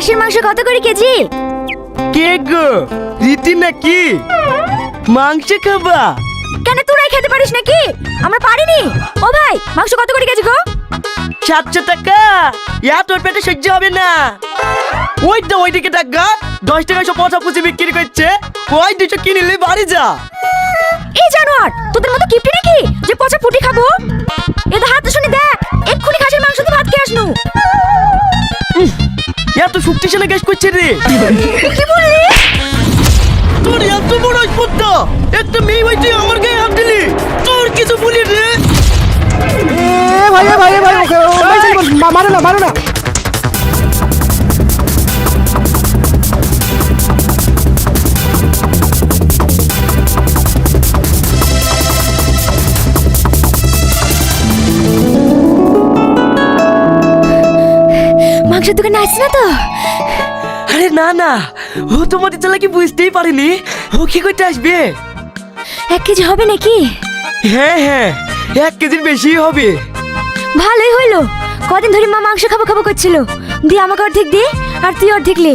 খাসির মাংস কত করে কেজি? কে গো, রীতি নাকি? মাংস খাবা? কেন তোরাই খেতে পারিস নাকি? আমরা পারিনি। ও ভাই, মাংস কত করে কেজি গো? 700 টাকা। তোর পেটে সহ্য হবে না। ওইদিকে টাকা 10 টাকায় সব পচা পুচি বিক্রি করছে। ওই 200 কিনে নিলে বাড়ি যা। এই জানোয়ার, তোদের মতো কিপটে নাকি যে পচা পুটি খাবো? এদের হাতে শুনি দেখ, এক্ষুনি খাসির মাংস দিয়ে ভাত খেয়ে আসনু। এত শক্তিশালী গ্যাস করছে রে। কি বললি? তোর এত বড় স্পর্ধা, একটা মেয়ে ভাই তুই আমার গায়ে হাত দিলি। তোর কিছু বলি রে। ভাই মারো না মারো না। মাংসের দোকানে আসছে না তো? আরে না না, ও তোমাদের চালাকি বুঝতেই পারেনি। ও কি করতে আসবে? 1 কেজি হবে নাকি? হ্যাঁ হ্যাঁ, 1 কেজির বেশি হবে। ভালোই হইলো, কদিন ধরে মা মাংস খাবো খাবো করছিল। দিয়ে আমাকে অর্ধেক দে আর তুই অর্ধেক লে।